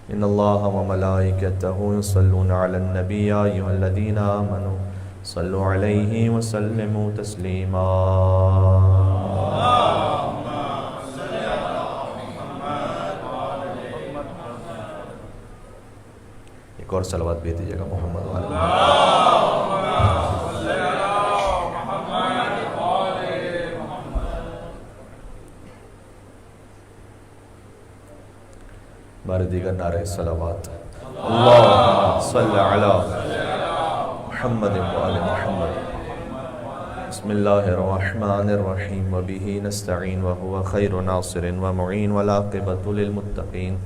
إن الله وملائكته يصلون على النبي يا أيها الذين آمنوا صلوا عليه وسلموا تسليما ایک اور صلوات بھیج دیجیے گا محمد وعلی بار دیگر نعرہ صلوات اللہم صلی علی محمد وعلی محمد بسم اللہ الرحمن الرحیم وبہ نستعین وہو خیر ناصر ومعین والعاقبۃ للمتقین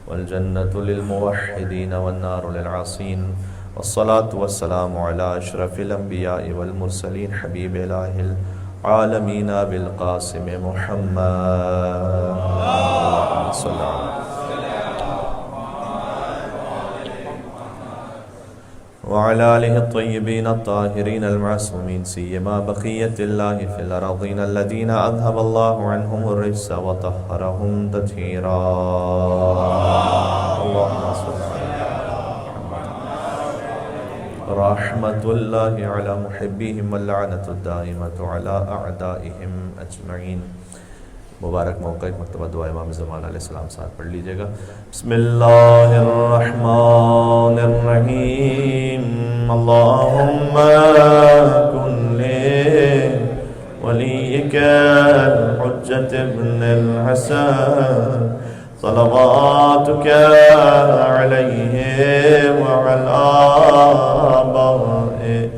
والجنة للموحدین والنار للعاصین والصلاة والسلام علی اشرف الانبیاء والمرسلین حبیب الہ العالمین بالقاسم محمد اللہم صلی علی وعلى آله الطيبين الطاهرين المعصومين سيما بقية الله في الأرضين الذين أذهب الله عنهم الرجس وطهرهم تطهيرا اللهم صل على محمد رحمة الله على محبيهم واللعنة الدائمة على أعدائهم أجمعين مبارک موقع ایک مرتبہ دعا امام زمان علیہ السلام ساتھ پڑھ لیجئے گا بسم اللہ الرحمن الرحیم اللہم کن لولیک الحجة ابن الحسن صلواتک علیہ وعلى آبائه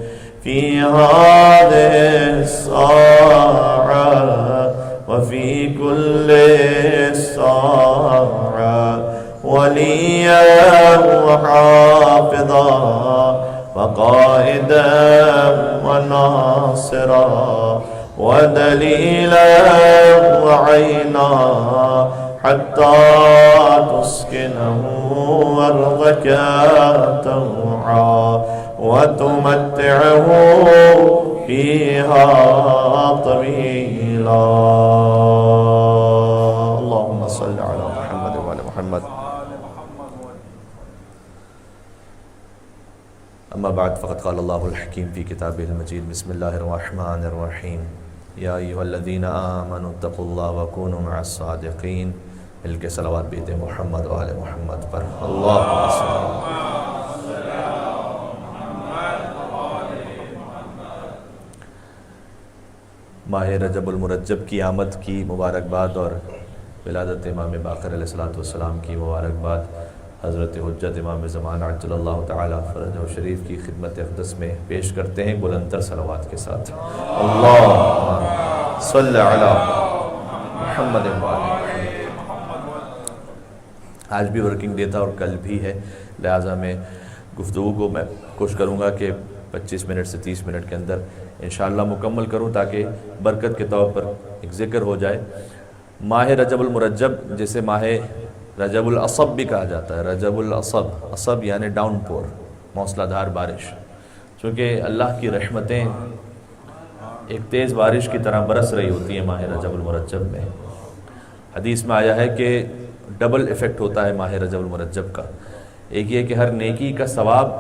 في هذه الساعة وفي كل ساعة وليا وحافظا وقائدا وناصرا ودليلا وعينا حتى تسكنه أرضك طوعا وتمتعه فيها طويلا اللهم صل على محمد وعلى محمد اما بعد فقد قال الله الحكيم في كتابه المجيد بسم الله الرحمن الرحيم يا ايها الذين آمنوا اتقوا الله وكونوا مع الصادقين مل کے صلوات بیتے محمد وعلى محمد پر اللهم صل على ماہ رجب المرجب کی آمد کی مبارکباد اور ولادت امام باقر علیہ السلام کی مبارکباد حضرت حجت امام زمان عجل اللہ تعالی فرجہ شریف کی خدمت اقدس میں پیش کرتے ہیں بلندتر صلوات کے ساتھ اللہم صلی علی محمد وعلی آج بھی ورکنگ ڈے تھا اور کل بھی ہے لہٰذا میں گفتگو کو میں کوشش کروں گا کہ 25 منٹ سے 30 منٹ کے اندر انشاءاللہ مکمل کروں تاکہ برکت کے طور پر ایک ذکر ہو جائے ماہ رجب المرجب جسے ماہ رجب العصب بھی کہا جاتا ہے رجب العصب عصب یعنی ڈاؤن پور موسلا دھار بارش چونکہ اللہ کی رحمتیں ایک تیز بارش کی طرح برس رہی ہوتی ہیں ماہ رجب المرجب میں حدیث میں آیا ہے کہ ڈبل ایفیکٹ ہوتا ہے ماہ رجب المرجب کا ایک یہ کہ ہر نیکی کا ثواب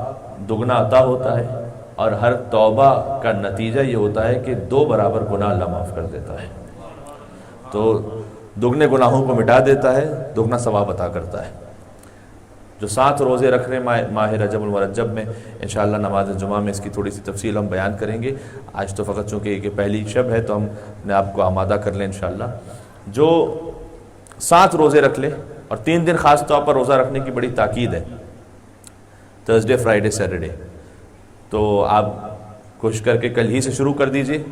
دگنا عطا ہوتا ہے اور ہر توبہ کا نتیجہ یہ ہوتا ہے کہ 2 برابر گناہ اللہ معاف کر دیتا ہے تو دگنے گناہوں کو مٹا دیتا ہے دگنا ثواب عطا کرتا ہے جو 7 روزے رکھ رہے ہیں ماہ رجب المرجب میں انشاءاللہ نماز جمعہ میں اس کی تھوڑی سی تفصیل ہم بیان کریں گے آج تو فقط چونکہ یہ پہلی شب ہے تو ہم اپنے آپ کو آمادہ کر لیں انشاءاللہ جو 7 روزے رکھ لے اور 3 دن خاص طور پر روزہ رکھنے کی بڑی تاکید ہے تھرسڈے فرائیڈے سیٹرڈے تو آپ کوشش کر کے کل ہی سے شروع کر دیجئے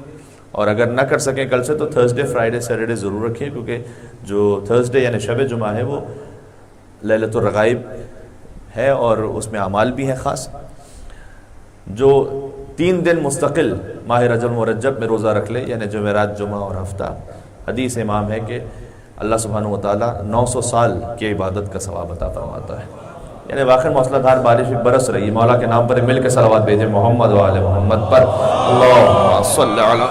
اور اگر نہ کر سکیں کل سے تو تھرسڈے فرائیڈے سیٹرڈے ضرور رکھیں کیونکہ جو تھرسڈے یعنی شب جمعہ ہے وہ لیلۃ الرغائب ہے اور اس میں اعمال بھی ہیں خاص جو 3 دن مستقل ماہ رجب المرجب میں روزہ رکھ لے یعنی جمعرات جمعہ اور ہفتہ حدیث امام ہے کہ اللہ سبحانہ وتعالیٰ 900 سال کی عبادت کا ثواب عطا فرماتا ہے یعنی واقعی موسلا دھار بارش بھی برس رہی ہے مولا کے نام پر مل کے صلوات بھیجیں محمد و آل محمد پر اللہم صلی علی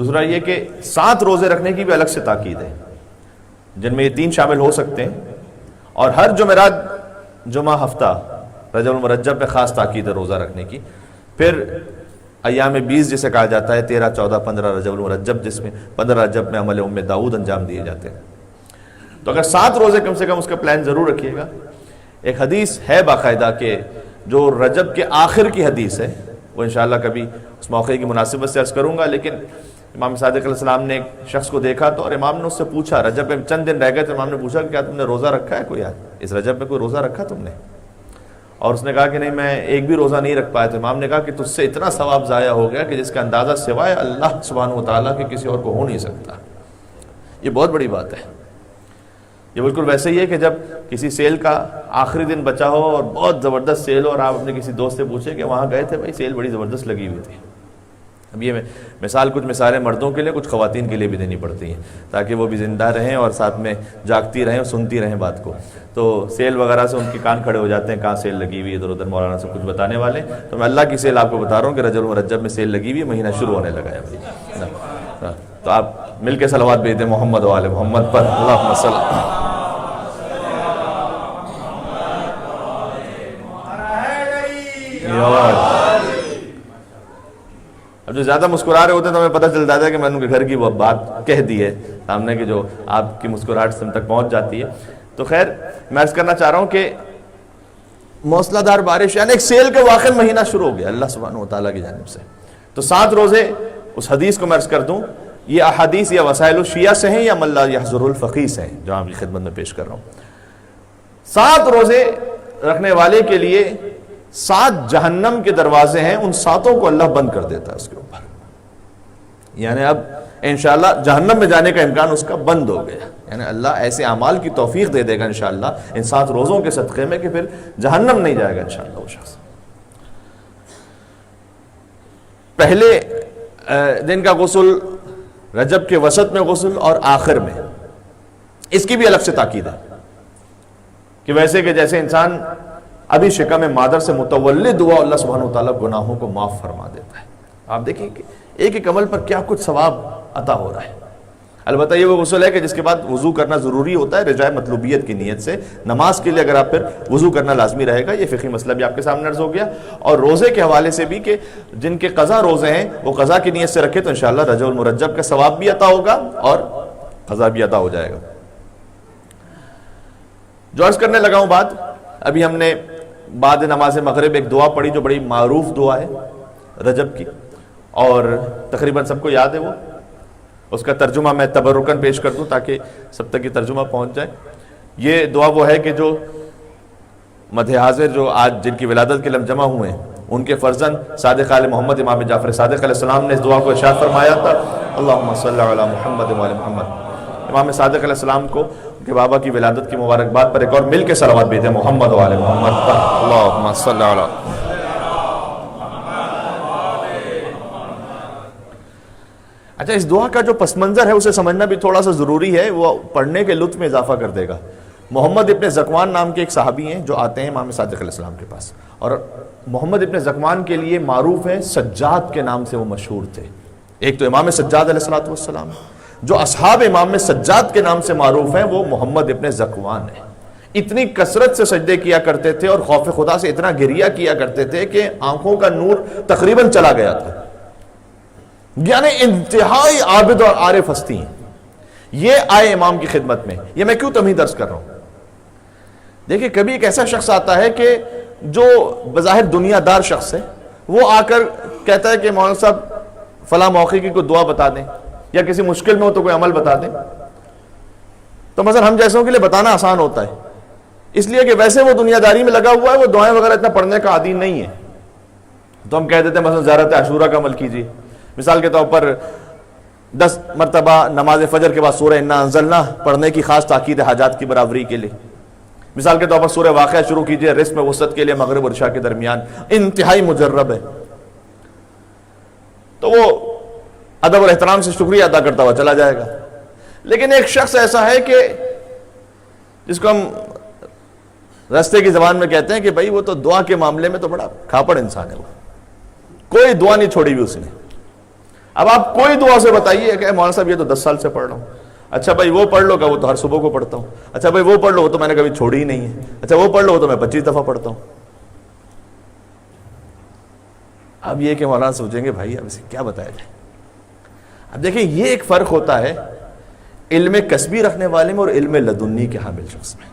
دوسرا یہ کہ 7 روزے رکھنے کی بھی الگ سے تاکید ہے، جن میں یہ 3 شامل ہو سکتے ہیں، اور ہر جمعرات جمعہ ہفتہ رجب المرجب میں خاص تاکید ہے روزہ رکھنے کی۔ پھر ایام 20 جسے کہا جاتا ہے، 13، 14، 15 رجب المرجب، جس میں 15 رجب میں عمل ام داؤد انجام دیے جاتے ہیں۔ تو اگر 7 روزے کم سے کم اس کا پلان ضرور رکھیے گا۔ ایک حدیث ہے باقاعدہ کہ جو رجب کے آخر کی حدیث ہے، وہ انشاءاللہ کبھی اس موقع کی مناسبت سے عرض کروں گا، لیکن امام صادق علیہ السلام نے ایک شخص کو دیکھا تو، اور امام نے اس سے پوچھا، رجب میں چند دن رہ گئے تو امام نے پوچھا کہ کیا تم نے روزہ رکھا ہے کوئی آج اس رجب میں، کوئی روزہ رکھا تم نے؟ اور اس نے کہا کہ نہیں، میں ایک بھی روزہ نہیں رکھ پایا۔ تو امام نے کہا کہ تجھ سے اتنا ثواب ضائع ہو گیا کہ جس کا اندازہ سوائے اللہ سبحانہ و تعالیٰ کے کسی اور کو ہو نہیں سکتا۔ یہ بہت بڑی بات ہے۔ یہ بالکل ویسے ہی ہے کہ جب کسی سیل کا آخری دن بچا ہو اور بہت زبردست سیل ہو، اور آپ اپنے کسی دوست سے پوچھیں کہ وہاں گئے تھے، بھائی سیل بڑی زبردست لگی ہوئی تھی۔ اب یہ مثال کچھ مثالیں مردوں کے لیے، کچھ خواتین کے لیے بھی دینی پڑتی ہیں، تاکہ وہ بھی زندہ رہیں اور ساتھ میں جاگتی رہیں اور سنتی رہیں بات کو۔ تو سیل وغیرہ سے ان کے کان کھڑے ہو جاتے ہیں، کہاں سیل لگی ہوئی ہے، ادھر ادھر مولانا سے کچھ بتانے والے۔ تو میں اللہ کی سیل آپ کو بتا رہا ہوں کہ رجب المرجب میں سیل لگی ہوئی ہے، مہینہ شروع ہونے لگا ہے۔ تو آپ مل کے صلوات بھیج دیں محمد و آل محمد پر، اللہم صل۔ اب جو زیادہ مسکرا رہے ہوتے ہیں تو ہمیں پتہ چل جاتا ہے کہ میں نے ان کے گھر کی وہ بات کہہ دی ہے سامنے، کی جو آپ کی مسکراہٹ سے ہم تک پہنچ جاتی ہے۔ تو خیر، میں عرض کرنا چاہ رہا ہوں کہ موسلا دار بارش، یعنی ایک سیل کے واقع مہینہ شروع ہو گیا اللہ سبحانہ و تعالیٰ کی جانب سے۔ تو 7 روزے، اس حدیث کو میں عرض کر دوں، یہ احادیث یا وسائل الشیعہ سے ہیں یا من لا یحضر الفقیہ سے ہیں، جو آپ کی خدمت میں پیش کر رہا ہوں۔ 7 روزے رکھنے والے کے لیے 7 جہنم کے دروازے ہیں، ان 7 کو اللہ بند کر دیتا ہے اس کے اوپر، یعنی اب انشاءاللہ جہنم میں جانے کا امکان اس کا بند ہو گیا۔ یعنی اللہ ایسے اعمال کی توفیق دے دے گا انشاءاللہ ان 7 روزوں کے صدقے میں کہ پھر جہنم نہیں جائے گا انشاءاللہ وہ شخص۔ پہلے دن کا غسل، رجب کے وسط میں غسل اور آخر میں، اس کی بھی الگ سے تاکید ہے کہ ویسے کہ جیسے انسان ابھی شکم مادر سے متولد ہوا، اللہ سبحانہ وتعالیٰ گناہوں کو معاف فرما دیتا ہے۔ آپ دیکھیں کہ ایک ایک عمل پر کیا کچھ ثواب عطا ہو رہا ہے۔ البتہ یہ وہ غسل ہے کہ جس کے بعد وضو کرنا ضروری ہوتا ہے رجاء مطلوبیت کی نیت سے۔ نماز کے لیے اگر آپ پھر وضو کرنا لازمی رہے گا، یہ فقہی مسئلہ بھی آپ کے سامنے عرض ہو گیا۔ اور روزے کے حوالے سے بھی کہ جن کے قضا روزے ہیں وہ قضا کی نیت سے رکھے تو انشاءاللہ رجب المرجب کا ثواب بھی عطا ہوگا اور قضا بھی عطا ہو جائے گا۔ جو عرض کرنے لگا ہوں بات، ابھی ہم نے بعد نماز مغرب ایک دعا پڑھی جو بڑی معروف دعا ہے رجب کی، اور تقریباً سب کو یاد ہے وہ۔ اس کا ترجمہ میں تبرکاً پیش کر دوں تاکہ سب تک یہ ترجمہ پہنچ جائے۔ یہ دعا وہ ہے کہ جو مدح حاضر جو آج جن کی ولادت کے لم جمع ہوئے ہیں، ان کے فرزند صادق آل محمد امام جعفر صادق علیہ السلام نے اس دعا کو ارشاد فرمایا تھا، اللہم صلی علی محمد و آل محمد۔ امام صادق علیہ السلام کو ان کے بابا کی ولادت کی مبارکباد پر ایک اور مل کے صلوات بھیجیں محمد و آل محمد پر، اللہم صلی علی۔ اچھا، اس دعا کا جو پس منظر ہے اسے سمجھنا بھی تھوڑا سا ضروری ہے، وہ پڑھنے کے لطف میں اضافہ کر دے گا۔ محمد ابن زکوان نام کے ایک صحابی ہیں جو آتے ہیں امام صادق علیہ السلام کے پاس، اور محمد ابن زکوان کے لیے معروف ہے، سجاد کے نام سے وہ مشہور تھے۔ ایک تو امام سجاد علیہ السلام، جو اصحاب امام سجاد کے نام سے معروف ہیں وہ محمد ابن زکوان ہیں۔ اتنی کثرت سے سجدے کیا کرتے تھے اور خوف خدا سے اتنا گریہ کیا کرتے تھے کہ آنکھوں کا نور تقریباً چلا گیا تھا، یعنی انتہائی عابد اور عارف ہستی ہیں۔ یہ آئے امام کی خدمت میں۔ یہ میں کیوں تمہیں درس کر رہا ہوں؟ دیکھیں، کبھی ایک ایسا شخص آتا ہے کہ جو بظاہر دنیا دار شخص ہے، وہ آ کر کہتا ہے کہ مولانا صاحب فلاں موقع کی کوئی دعا بتا دیں، یا کسی مشکل میں ہو تو کوئی عمل بتا دیں۔ تو مثلا ہم جیسوں کے لیے بتانا آسان ہوتا ہے، اس لیے کہ ویسے وہ دنیا داری میں لگا ہوا ہے، وہ دعائیں وغیرہ اتنا پڑھنے کا عادی نہیں ہے۔ تو ہم کہہ دیتے ہیں مثلا زیارت عاشورہ کا عمل کیجیے، مثال کے طور پر 10 مرتبہ نماز فجر کے بعد سورہ انا انزلنا پڑھنے کی خاص تاکید ہے حاجات کی برابری کے لیے۔ مثال کے طور پر سورہ واقعہ شروع کیجیے رزق میں وسعت کے لیے مغرب اور عشاء کے درمیان، انتہائی مجرب ہے۔ تو وہ ادب اور احترام سے شکریہ ادا کرتا ہوا چلا جائے گا۔ لیکن ایک شخص ایسا ہے کہ جس کو ہم رستے کی زبان میں کہتے ہیں کہ بھائی وہ تو دعا کے معاملے میں تو بڑا کھاپڑ انسان ہے، وہ کوئی دعا نہیں چھوڑی ہوئی اس نے، اب آپ کوئی دعا سے بتائیے کہ مولانا صاحب یہ تو 10 سال سے پڑھ رہا ہوں. اچھا بھائی وہ پڑھ لو کہ وہ تو ہر صبح کو پڑھتا ہوں. اچھا بھائی وہ پڑھ لو وہ تو میں نے کبھی چھوڑی ہی نہیں ہے. اچھا وہ پڑھ لو وہ تو میں 25 دفعہ پڑھتا ہوں. اب یہ کہ مولانا سوچیں گے بھائی اب اسے کیا بتایا جائے. اب دیکھیں یہ ایک فرق ہوتا ہے علم کسبی رکھنے والے میں اور علم لدنی کے حامل شخص میں.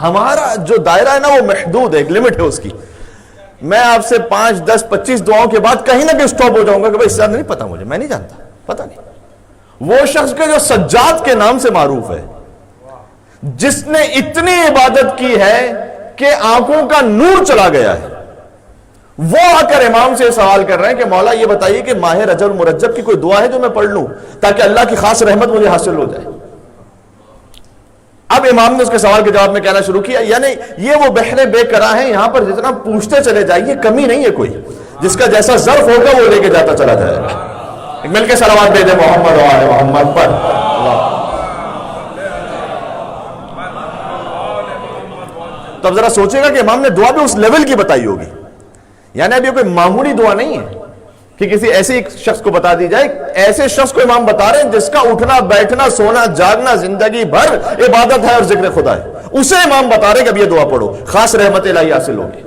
ہمارا جو دائرہ ہے نا وہ محدود ہے, ایک لمٹ ہے اس کی. میں آپ سے 5, 10, 25 دعاؤں کے بعد کہیں نہ کہیں سٹاپ ہو جاؤں گا کہ بھائی اس سے نہیں پتا, مجھے میں نہیں جانتا, پتا نہیں. وہ شخص کے جو سجاد کے نام سے معروف ہے, جس نے اتنی عبادت کی ہے کہ آنکھوں کا نور چلا گیا ہے, وہ آ کر امام سے سوال کر رہے ہیں کہ مولا یہ بتائیے کہ ماہ رجب مرجب کی کوئی دعا ہے جو میں پڑھ لوں تاکہ اللہ کی خاص رحمت مجھے حاصل ہو جائے. اب امام نے اس کے سوال کے جواب میں کہنا شروع کیا, یعنی یہ وہ بحر بے قرار ہیں, یہاں پر جتنا پوچھتے چلے جائیے کمی نہیں ہے کوئی, جس کا جیسا ظرف ہوگا وہ لے کے جاتا چلا جائے گا. مل کے صلوات بھیجیں محمد و آل محمد پر. تو اب ذرا سوچے گا کہ امام نے دعا بھی اس لیول کی بتائی ہوگی, یعنی اب یہ کوئی معمولی دعا نہیں ہے کہ کسی ایسے شخص کو بتا دی جائے. ایسے شخص کو امام بتا رہے ہیں جس کا اٹھنا بیٹھنا سونا جاگنا زندگی بھر عبادت ہے اور ذکر خدا ہے, اسے امام بتا رہے ہیں کہ اب یہ دعا پڑھو, خاص رحمت الہی حاصل ہوگی.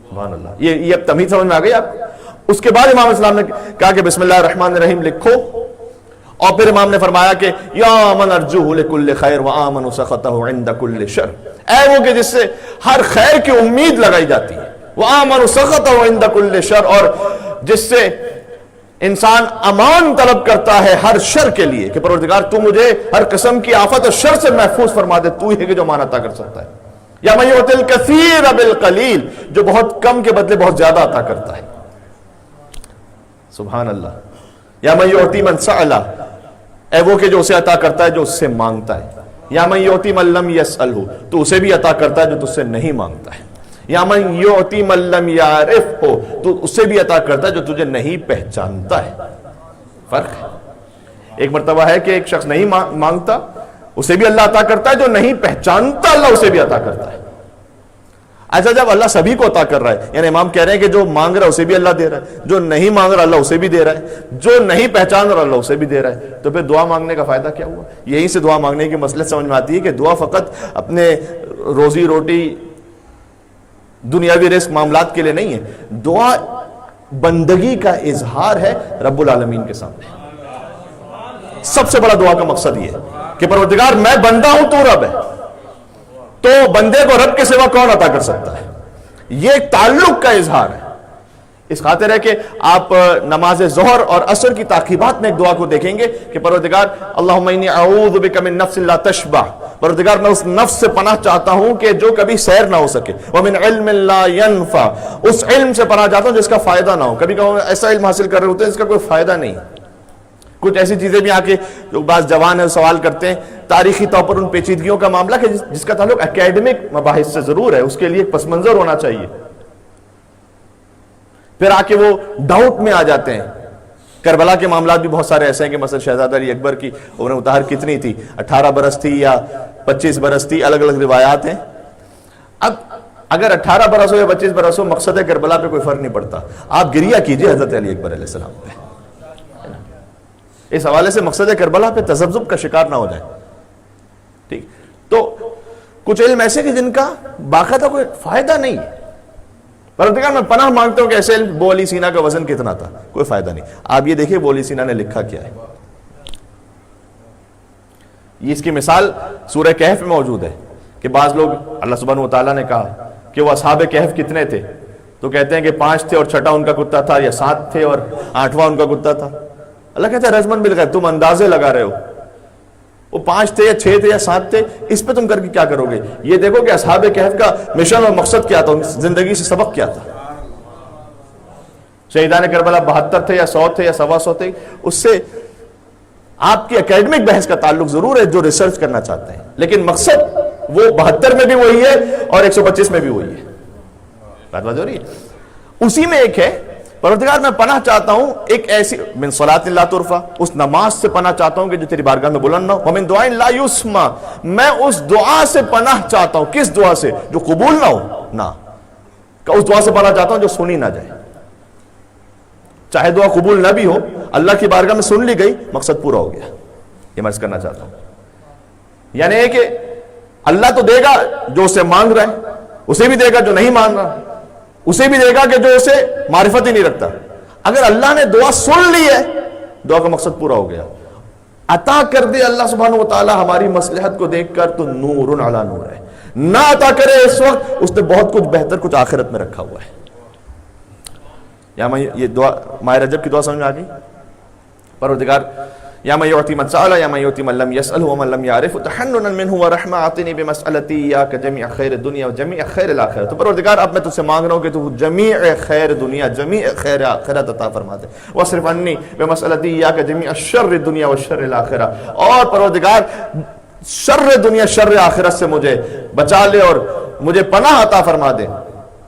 سبحان اللہ. یہ اب تمیز سمجھ میں آ گئی آپ. اس کے بعد امام اسلام نے کہا کہ بسم اللہ الرحمن الرحیم لکھو, اور پھر امام نے فرمایا کہ یا من ارجوہ لکل خیر وآمن سخطہ عند کل شر, اے وہ کہ جس سے ہر خیر کی امید لگائی جاتی ہے, وآمن سخطہ عند کل شر, اور جس سے انسان امان طلب کرتا ہے ہر شر کے لیے کہ پروردگار تو مجھے ہر قسم کی آفت اور شر سے محفوظ فرما دے, تو ہی ہے کہ جو امان عطا کر سکتا ہے. یا من یؤتی الکثیر بالقلیل, جو بہت کم کے بدلے بہت زیادہ عطا کرتا ہے. سبحان اللہ. یا من یؤتی من سأل, اے وہ کہ جو اسے عطا کرتا ہے جو اس سے مانگتا ہے. یا من یؤتی من لم یسألہ, تو اسے بھی عطا کرتا ہے جو تجھ سے نہیں مانگتا ہے. یا من یؤتی من لم یعرفہ, تو اسے بھی عطا کرتا ہے جو تجھے نہیں پہچانتا ہے. فرق ہے. ایک مرتبہ ہے کہ ایک شخص نہیں مانگتا, اسے بھی اللہ عطا کرتا ہے, جو نہیں پہچانتا اللہ اسے بھی عطا کرتا ہے. ایسا جب اللہ سبھی کو عطا کر رہا ہے, یعنی امام کہہ رہے ہیں کہ جو مانگ رہا ہے اسے بھی اللہ دے رہا ہے, جو نہیں مانگ رہا اللہ اسے بھی دے رہا ہے, جو نہیں پہچان رہا اللہ اسے بھی دے رہا ہے, تو پھر دعا مانگنے کا فائدہ کیا ہوا؟ یہیں سے دعا مانگنے کی مصلحت سمجھ میں آتی ہے کہ دعا فقط اپنے روزی روٹی دنیاوی رزق معاملات کے لیے نہیں ہے, دعا بندگی کا اظہار ہے رب العالمین کے سامنے. سب سے بڑا دعا کا مقصد یہ ہے کہ پروردگار میں بندہ ہوں تو رب ہے, تو بندے کو رب کے سوا کون عطا کر سکتا ہے؟ یہ ایک تعلق کا اظہار ہے. اس خاطر ہے کہ آپ نماز ظہر اور عصر کی تعقیبات میں ایک دعا کو دیکھیں گے کہ پروردگار اللہم انی اعوذ بک من نفس لا تشبع, پروردگار میں اس نفس سے پناہ چاہتا ہوں کہ جو کبھی سیر نہ ہو سکے, ومن علم لا ينفع, اس علم سے پناہ چاہتا ہوں جس کا فائدہ نہ ہو. کبھی کبھی ایسا علم حاصل کر رہے ہوتے ہیں جس کا کوئی فائدہ نہیں. کچھ ایسی چیزیں بھی آ کے جو بعض جوان ہیں سوال کرتے ہیں, تاریخی طور پر ان پیچیدگیوں کا معاملہ کہ جس کا تعلق اکیڈمک مباحث سے ضرور ہے, اس کے لیے ایک پس منظر ہونا چاہیے. پھر آ کے وہ ڈاؤٹ میں آ جاتے ہیں. کربلا کے معاملات بھی بہت سارے ایسے ہیں کہ مثلا شہزادہ علی اکبر کی عمر مطہر کتنی تھی, 18 برس تھی یا 25 برس تھی, الگ الگ روایات ہیں. اب اگر 18 برس ہو یا 25 برس ہو, مقصد کربلا پہ کوئی فرق نہیں پڑتا. آپ گریہ کیجئے حضرت علی اکبر علیہ السلام پہ. اس حوالے سے مقصد کربلا پہ تذبذب کا شکار نہ ہو جائے. ٹھیک, تو کچھ علم ایسے کہ جن کا باقاعدہ کوئی فائدہ نہیں ہے. پروردگار میں پناہ مانگتا ہوں کہ ایسے علم, ابو علی سینا کا وزن کتنا تھا, کوئی فائدہ نہیں. آپ یہ دیکھیں ابو علی سینا نے لکھا کیا ہے. یہ اس کی مثال سورہ کہف میں موجود ہے کہ بعض لوگ, اللہ سبحانہ وتعالیٰ نے کہا کہ وہ اصحاب کہف کتنے تھے, تو کہتے ہیں کہ 5 تھے اور 6واں ان کا کتا تھا, یا 7 تھے اور 8واں ان کا کتا تھا. اللہ کہتا ہے رجمن بالغیب, تم اندازے لگا رہے ہو, وہ 5 تھے یا 6 تھے یا 7 تھے, اس پہ تم کر کے کیا کرو گے؟ یہ دیکھو کہ اصحاب کہف کا مشن اور مقصد کیا تھا, زندگی سے سبق کیا تھا. شہیدان کربلا 72 تھے یا 100 تھے یا 125 تھے, اس سے آپ کی اکیڈمک بحث کا تعلق ضرور ہے جو ریسرچ کرنا چاہتے ہیں, لیکن مقصد وہ 72 میں بھی وہی ہے اور 125 میں بھی وہی ہے. بات ہو رہی ہے. اسی میں ایک ہے پروردگار میں پناہ چاہتا ہوں ایک ایسی من صلاۃ لا ترفع, اس نماز سے پناہ چاہتا ہوں کہ جو تیری بارگاہ میں بلند نہ ہو. ومن دعاء لا یسمع, میں اس دعا سے پناہ چاہتا ہوں. کس دعا سے؟ جو قبول نہ ہو, نہ, کہ اس دعا سے پناہ چاہتا ہوں جو سنی نہ جائے. چاہے دعا قبول نہ بھی ہو، اللہ کی بارگاہ میں سن لی گئی، مقصد پورا ہو گیا. یہ میں عرض کرنا چاہتا ہوں. یعنی کہ اللہ تو دے گا جو اسے مانگ رہا ہے، اسے بھی دے گا جو نہیں مانگ رہا، اسے بھی دے گا کہ جو اسے معرفت ہی نہیں رکھتا. اگر اللہ نے دعا سن لی ہے، دعا کا مقصد پورا ہو گیا. عطا کر دے اللہ سبحانہ و تعالی ہماری مصلحت کو دیکھ کر تو نور علی نور ہے. نہ عطا کرے اس وقت اس نے بہت کچھ بہتر کچھ آخرت میں رکھا ہوا ہے. یا میں یہ دعا ماہ رجب کی دعا سمجھ میں آ گئی. پروردگار یا من یعطی من سأل یا من یعطی من لم یسأل ومن لم یعرف تحننا منه ورحمہ اعطنی بمسألتی یاک جمیع خیر الدنیا و جمیع خیر الآخرہ. تو پروردگار اب میں تجھ سے مانگ رہا ہوں کہ تو جمیع خیر دنیا جمیع خیر آخرت عطا فرما دے. واصرف عنی بمسألتی یاک جمیع شر الدنیا و شر الآخرہ. اور پروردگار شر دنیا شر آخرت سے مجھے بچا لے اور مجھے پناہ عطا فرما دے.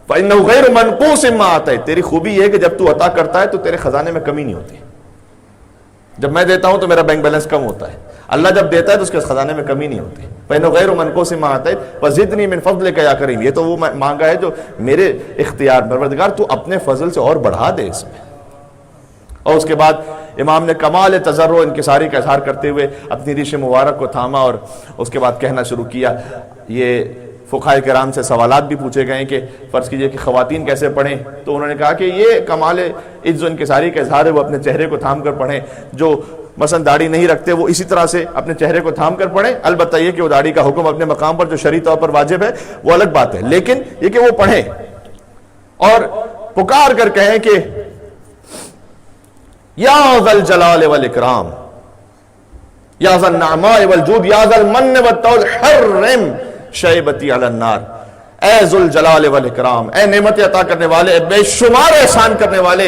فإنه غیر منقوص ما آتا ہے. تیری خوبی یہ ہے کہ جب تو عطا کرتا ہے تو تیرے خزانے میں کمی نہیں ہوتی. جب میں دیتا ہوں تو میرا بینک بیلنس کم ہوتا ہے، اللہ جب دیتا ہے تو اس کے خزانے میں کمی نہیں ہوتی. فإنه غیر منقوص ما آتا ہے وزدنی من فضلک یا کریم. یہ تو وہ مانگا ہے جو میرے اختیار. پروردگار تو اپنے فضل سے اور بڑھا دے اس میں. اور اس کے بعد امام نے کمال تضرع و انکساری کا اظہار کرتے ہوئے اپنی ریش مبارک کو تھاما اور اس کے بعد کہنا شروع کیا. یہ فقہاء کرام سے سوالات بھی پوچھے گئے کہ فرض کیجئے کہ خواتین کیسے پڑھیں، تو انہوں نے کہا کہ یہ کمال عجز و انکساری کا اظہار ہے، وہ اپنے چہرے کو تھام کر پڑھیں. جو مثلا داڑھی نہیں رکھتے وہ اسی طرح سے اپنے چہرے کو تھام کر پڑھیں. البتہ یہ کہ وہ داڑھی کا حکم اپنے مقام پر جو شرعی طور پر واجب ہے وہ الگ بات ہے، لیکن یہ کہ وہ پڑھیں اور پکار کر کہیں کہ یا ذا الجلال والاکرام یا ذا النعماء والجود یا ذا المن والطول حرم شیبتی علی النار. اے ذو الجلال والاکرام، اے نعمت عطا کرنے والے، بے شمار احسان کرنے والے،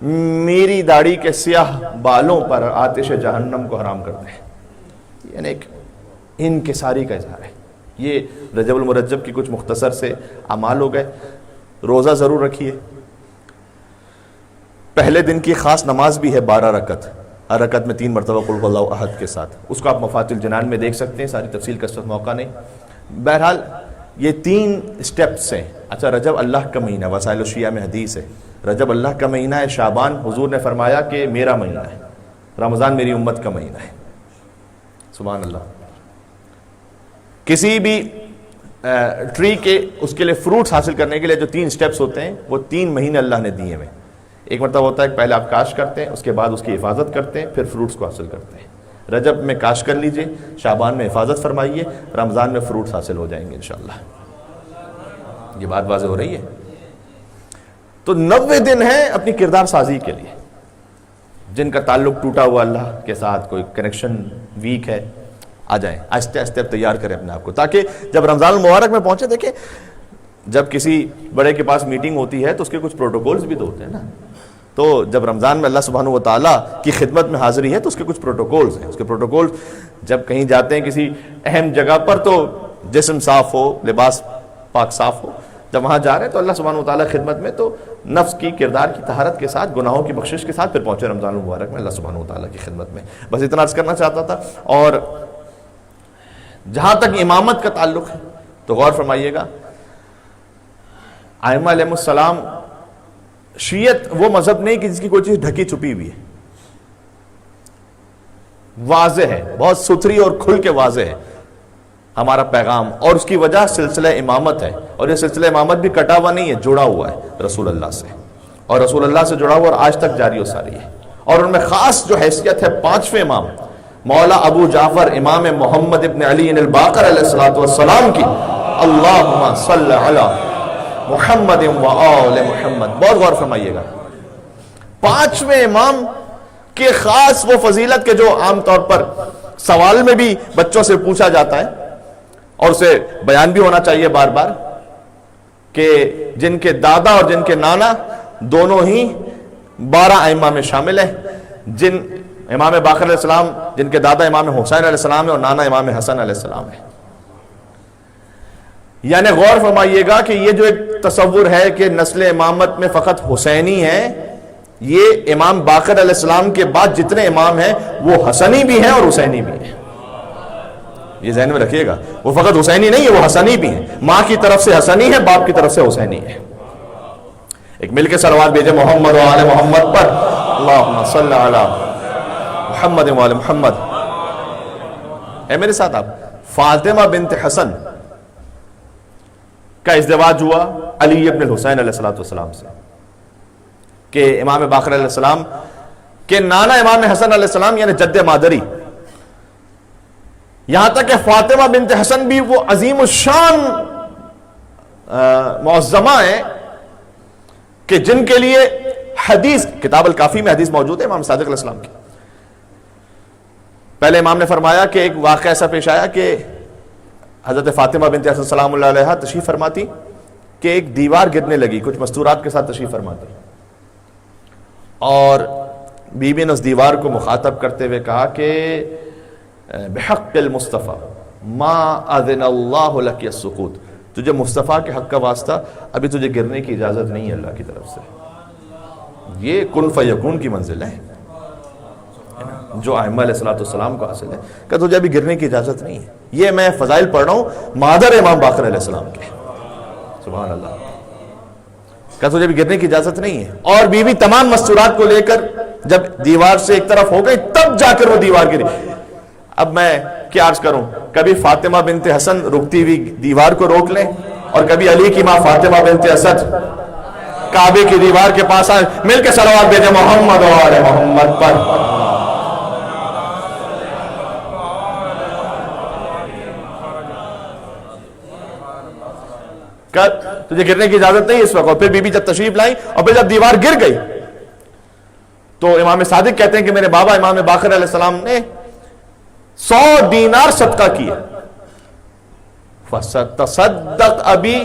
میری داڑھی کے سیاہ بالوں پر آتش جہنم کو حرام کر دے. یعنی ایک انکساری کا اظہار ہے. یہ رجب المرجب کی کچھ مختصر سے اعمال ہو گئے. روزہ ضرور رکھیے. پہلے دن کی خاص نماز بھی ہے 12 رکعت، ہر رکعت میں 3 مرتبہ قل هو اللہ احد کے ساتھ. اس کو آپ مفاتیح الجنان میں دیکھ سکتے ہیں، ساری تفصیل کا اس وقت موقع نہیں. بہرحال یہ 3 سٹیپس ہیں. اچھا، رجب اللہ کا مہینہ، وسائل الشیعہ میں حدیث ہے رجب اللہ کا مہینہ ہے. شعبان حضور نے فرمایا کہ میرا مہینہ ہے. رمضان میری امت کا مہینہ ہے. سبحان اللہ. کسی بھی ٹری کے اس کے لیے فروٹس حاصل کرنے کے لیے جو 3 سٹیپس ہوتے ہیں وہ 3 مہینے اللہ نے دیے ہیں. ایک مرتبہ ہوتا ہے کہ پہلے آپ کاشت کرتے ہیں، اس کے بعد اس کی حفاظت کرتے ہیں، پھر فروٹس کو حاصل کرتے ہیں. رجب میں کاشت کر لیجئے، شعبان میں حفاظت فرمائیے، رمضان میں فروٹس حاصل ہو جائیں گے انشاءاللہ. یہ بات واضح ہو رہی ہے. تو 90 دن ہیں اپنی کردار سازی کے لیے. جن کا تعلق ٹوٹا ہوا اللہ کے ساتھ، کوئی کنیکشن ویک ہے، آ جائیں آہستہ آہستہ تیار کریں اپنے آپ کو، تاکہ جب رمضان المبارک میں پہنچے. دیکھیں جب کسی بڑے کے پاس میٹنگ ہوتی ہے تو اس کے کچھ پروٹوکولز بھی تو ہوتے ہیں نا. تو جب رمضان میں اللہ سبحانہ و تعالیٰ کی خدمت میں حاضری ہے تو اس کے کچھ پروٹوکولز ہیں. اس کے پروٹوکول جب کہیں جاتے ہیں کسی اہم جگہ پر تو جسم صاف ہو، لباس پاک صاف ہو. جب وہاں جا رہے ہیں تو اللہ سبحانہ و تعالیٰ خدمت میں تو نفس کی کردار کی طہارت کے ساتھ، گناہوں کی بخشش کے ساتھ پھر پہنچے رمضان المبارک میں اللہ سبحانہ و تعالیٰ کی خدمت میں. بس اتنا عرض کرنا چاہتا تھا. اور جہاں تک امامت کا تعلق ہے تو غور فرمائیے گا، ائمہ علیہ السلام، شیعت وہ مذہب نہیں کہ جس کی کوئی چیز ڈھکی چھپی ہوئی ہے. واضح ہے، بہت ستھری اور کھل کے واضح ہے ہمارا پیغام. اور اس کی وجہ سلسلہ امامت ہے. اور یہ سلسلہ امامت بھی کٹا ہوا نہیں ہے، جڑا ہوا ہے رسول اللہ سے، اور رسول اللہ سے جڑا ہوا اور آج تک جاری و ساری ہے. اور ان میں خاص جو حیثیت ہے 5ویں امام مولا ابو جعفر امام محمد ابن علی الباقر علیہ السلام کی. اللہم صلی علی محمد و آل محمد. بہت غور فرمائیے گا، 5ویں امام کے خاص وہ فضیلت کے جو عام طور پر سوال میں بھی بچوں سے پوچھا جاتا ہے اور اسے بیان بھی ہونا چاہیے بار بار، کہ جن کے دادا اور جن کے نانا دونوں ہی 12 ائمہ میں شامل ہیں. جن امام باقر علیہ السلام، جن کے دادا امام حسین علیہ السلام ہے اور نانا امام حسن علیہ السلام ہے. یعنی غور فرمائیے گا کہ یہ جو ایک تصور ہے کہ نسل امامت میں فقط حسینی ہے، یہ امام باقر علیہ السلام کے بعد جتنے امام ہیں وہ حسنی بھی ہیں اور حسینی بھی ہیں. یہ ذہن میں رکھیے گا، وہ فقط حسینی نہیں ہے، وہ حسنی بھی ہیں. ماں کی طرف سے حسنی ہے، باپ کی طرف سے حسینی ہے. ایک مل کے صلوات بھیجے محمد و آل محمد پر، اللہم صلی علی محمد و آل محمد۔ اے میرے ساتھ آپ، فاطمہ بنت حسن کا ازدواج ہوا علی ابن الحسین علیہ السلام سے، کہ امام باقر علیہ السلام کے نانا امام حسن علیہ السلام یعنی جد مادری، یہاں تک کہ فاطمہ بنت حسن بھی وہ عظیم الشان معظمہ ہیں کہ جن کے لیے حدیث کتاب الکافی میں حدیث موجود ہے امام صادق علیہ السلام کی۔ پہلے امام نے فرمایا کہ ایک واقعہ ایسا پیش آیا کہ حضرت فاطمہ بنت حسن سلام اللہ علیہ تشریف فرماتی کہ ایک دیوار گرنے لگی، کچھ مستورات کے ساتھ تشریف فرماتی، اور بی بی نے اس دیوار کو مخاطب کرتے ہوئے کہا کہ بحق المصطفیٰ ما اذن اللہ لک السقوط، تجھے مصطفیٰ کے حق کا واسطہ ابھی تجھے گرنے کی اجازت نہیں ہے اللہ کی طرف سے۔ یہ کن فیکون کی منزل ہے جو ائمہ علیہ السلام کو حاصل ہے کہ تجھے ابھی گرنے کی اجازت نہیں ہے۔ یہ میں فضائل پڑھ رہا ہوں مادر امام باقر علیہ السلام کے، سبحان اللہ، کہ تجھے ابھی گرنے کی اجازت نہیں ہے۔ اور بی بی تمام مستورات کو لے کر جب دیوار سے ایک طرف ہو گئی تب جا کر وہ دیوار گری۔ اب میں کیا عرض کروں، کبھی فاطمہ بنت حسن رکتی ہوئی دیوار کو روک لیں، اور کبھی علی کی ماں فاطمہ بنت اسد کعبے کی دیوار کے پاس آئے، مل کے صلوات بھیجے محمد و آل محمد پر۔ تجھے گرنے کی اجازت نہیں اس وقت۔ پھر بی بی جب تشریف لائیں اور پھر جب دیوار گر گئی تو امام صادق کہتے ہیں کہ میرے بابا امام باقر علیہ السلام نے 100 دینار صدقہ کیا۔ فَسَتَصَدَّقْ ابھی،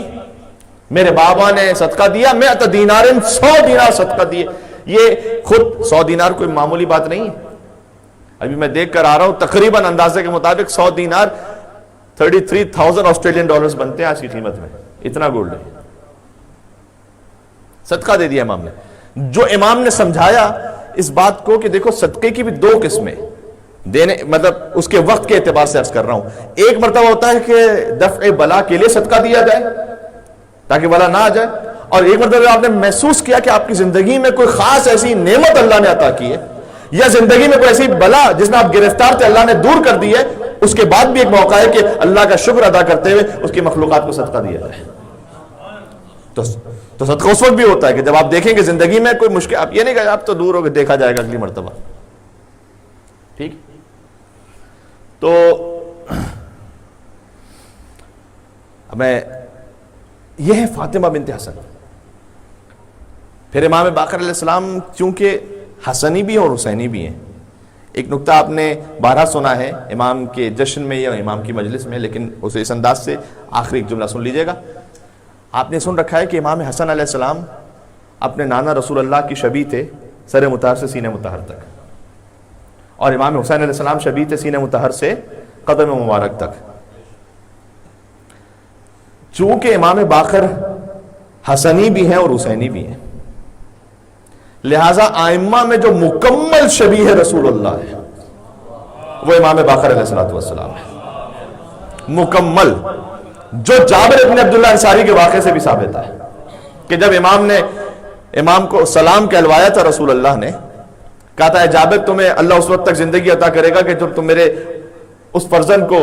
میرے بابا نے صدقہ دیا 100 دینار 100 دینار صدقہ دیے۔ یہ خود 100 دینار کوئی معمولی بات نہیں ہے، ابھی میں دیکھ کر آ رہا ہوں تقریباً اندازے کے مطابق 100 دینار 33,000 آسٹریلین ڈالرز بنتے ہیں آج کی قیمت میں، اتنا گولڈ ہے۔ صدقہ دے دیا امام نے۔ جو امام نے سمجھایا اس بات کو کہ دیکھو صدقے کی بھی 2 قسمیں دینے، مطلب اس کے وقت کے اعتبار سے عرض کر رہا ہوں۔ ایک مرتبہ ہوتا ہے کہ دفع بلا کے لیے صدقہ دیا جائے تاکہ بلا نہ آ جائے، اور ایک مرتبہ آپ نے محسوس کیا کہ آپ کی زندگی میں کوئی خاص ایسی نعمت اللہ نے عطا کی ہے، یا زندگی میں کوئی ایسی بلا جس میں آپ گرفتار تھے اللہ نے دور کر دی ہے، اس کے بعد بھی ایک موقع ہے کہ اللہ کا شکر ادا کرتے ہوئے اس کی مخلوقات کو صدقہ دیا جائے۔ تو صدقہ اس وقت بھی ہوتا ہے کہ جب آپ دیکھیں کہ زندگی میں کوئی مشکل، آپ یہ نہیں کہ آپ تو دور ہو کے دیکھا جائے گا اگلی مرتبہ، ٹھیک۔ تو میں یہ ہے فاطمہ بنت حسن۔ پھر امام باقر علیہ السلام چونکہ حسنی بھی ہیں اور حسینی بھی ہیں۔ ایک نکتہ آپ نے بارہا سنا ہے امام کے جشن میں یا امام کی مجلس میں، لیکن اسے اس انداز سے آخری ایک جملہ سن لیجئے گا۔ آپ نے سن رکھا ہے کہ امام حسن علیہ السلام اپنے نانا رسول اللہ کی شبیہ تھے سر مطہر سے سینہ مطہر تک، اور امام حسین علیہ السلام شبیہ تھے سینہ مطہر سے قدم مبارک تک۔ چونکہ امام باقر حسنی بھی ہیں اور حسینی بھی ہیں، لہذا آئمہ میں جو مکمل شبیہ رسول اللہ ہے وہ امام باقر علیہ السلام ہے، مکمل، جو جابر ابن عبداللہ انصاری کے واقعے سے بھی ثابت ہے کہ جب امام نے امام کو سلام کہلوایا تھا رسول اللہ نے، کہا تھا اے جابر تمہیں اللہ اس وقت تک زندگی عطا کرے گا کہ جب تم میرے اس فرزند کو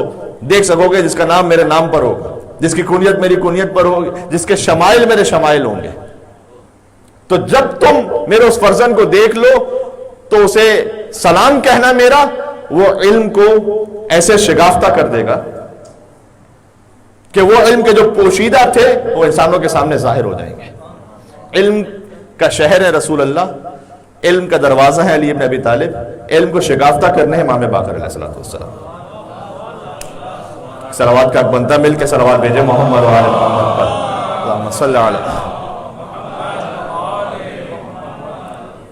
دیکھ سکو گے جس کا نام میرے نام پر ہوگا، جس کی کنیت میری کنیت پر ہوگی، جس کے شمائل میرے شمائل ہوں گے۔ تو جب تم میرے اس فرزند کو دیکھ لو تو اسے سلام کہنا میرا وہ علم کو ایسے شگافتہ کر دے گا کہ وہ علم کے جو پوشیدہ تھے وہ انسانوں کے سامنے ظاہر ہو جائیں گے۔ علم کا شہر ہے رسول اللہ، علم کا دروازہ ہے علی ابن ابی طالب، علم کو شگافتہ کرنے ہیں امام باقر علیہ السلام۔ صلوات کا ایک بندہ مل کے صلوات بھیجے محمد و آل محمد پر، اللہم صلی علیہ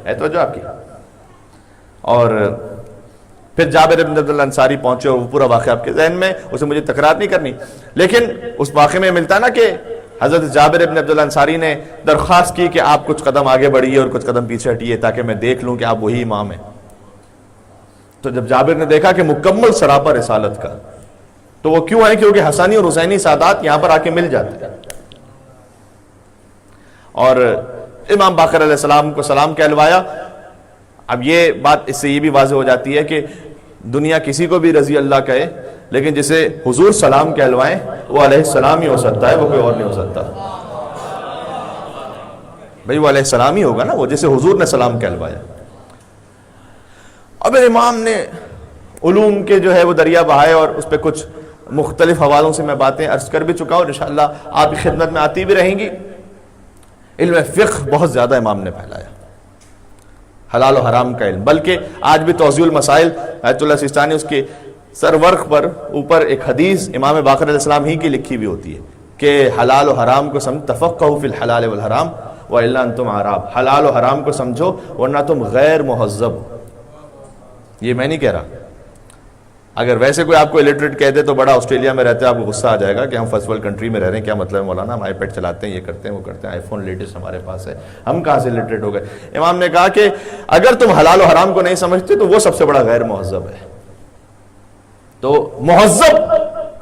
ہے توجہ آپ کی۔ اور پھر جابر ابن عبداللہ انصاری پہنچے اور وہ پورا واقعہ آپ کے ذہن میں، اسے مجھے تکرار نہیں کرنی، لیکن اس واقعے میں ملتا نا کہ حضرت جابر ابن عبداللہ انصاری نے درخواست کی کہ آپ کچھ قدم آگے بڑھیے اور کچھ قدم پیچھے ہٹیے تاکہ میں دیکھ لوں کہ آپ وہی امام ہیں۔ تو جب جابر نے دیکھا کہ مکمل سراپا رسالت کا، تو وہ کیوں آئے؟ کیونکہ حسانی اور حسینی سادات یہاں پر آ کے مل جاتے ہیں۔ اور امام باقر علیہ السلام کو سلام کہلوایا. اب یہ بات اس سے یہ بھی واضح ہو جاتی ہے کہ دنیا کسی کو بھی رضی اللہ کہے، لیکن جسے حضور سلام کہلوائیں وہ علیہ السلام ہی ہو سکتا ہے، وہ کوئی اور نہیں ہو سکتا. بھئی وہ علیہ السلام ہی ہوگا نا، وہ جسے حضور نے سلام کہلوایا. اب امام نے علوم کے جو ہے وہ دریا بہائے، اور اس پہ کچھ مختلف حوالوں سے میں باتیں عرض کر بھی چکا ہوں، انشاءاللہ آپ کی خدمت میں آتی بھی رہیں گی. علم فقہ بہت زیادہ امام نے پھیلایا، حلال و حرام کا علم. بلکہ آج بھی توضیح المسائل آیت اللہ سیستانی اس کے سرورق پر اوپر ایک حدیث امام باقر علیہ السلام ہی کی لکھی بھی ہوتی ہے کہ حلال و حرام کو سمجھ، تفقہوا فی الحلال والحرام وَإِلَّا أَنْتُمْ عَرَابٌ، حلال و حرام کو سمجھو ورنہ تم غیر مہذب ہو. یہ میں نہیں کہہ رہا. اگر ویسے کوئی آپ کو الٹریٹ کہہ دے تو بڑا آسٹریلیا میں رہتے ہیں، آپ کو غصہ آ جائے گا کہ ہم فرسٹ ورلڈ کنٹری میں رہ رہے ہیں، کیا مطلب ہے مولانا، ہم آئی پیڈ چلاتے ہیں، یہ کرتے ہیں وہ کرتے ہیں، آئی فون لیٹسٹ ہمارے پاس ہے، ہم کہاں سے الٹریٹ ہو گئے. امام نے کہا کہ اگر تم حلال و حرام کو نہیں سمجھتے تو وہ سب سے بڑا غیر مہذب ہے. تو مہذب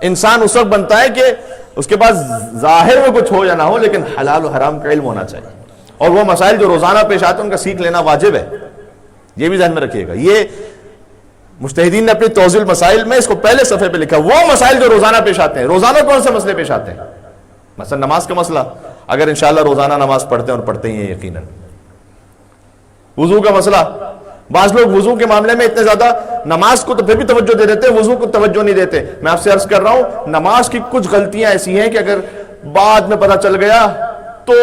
انسان اس وقت بنتا ہے کہ اس کے پاس ظاہر میں کچھ ہو یا نہ ہو لیکن حلال و حرام کا علم ہونا چاہیے، اور وہ مسائل جو روزانہ پیش آتے ہیں ان کا سیکھ لینا واجب ہے. یہ بھی ذہن میں رکھیے گا. یہ مجتہدین نے اپنی توضیح المسائل میں اس کو پہلے صفحے پہ لکھا، وہ مسائل جو روزانہ پیش آتے ہیں. روزانہ کون سے مسئلے پیش آتے ہیں؟ مثلا نماز کا مسئلہ، اگر انشاءاللہ روزانہ نماز پڑھتے ہیں اور پڑھتے ہی ہیں یقیناً. وضو کا مسئلہ، بعض لوگ وضو کے معاملے میں اتنے زیادہ نماز کو تو پھر بھی توجہ دے دیتے ہیں، وضو کو توجہ نہیں دیتے. میں آپ سے عرض کر رہا ہوں نماز کی کچھ غلطیاں ایسی ہیں کہ اگر بعد میں پتہ چل گیا تو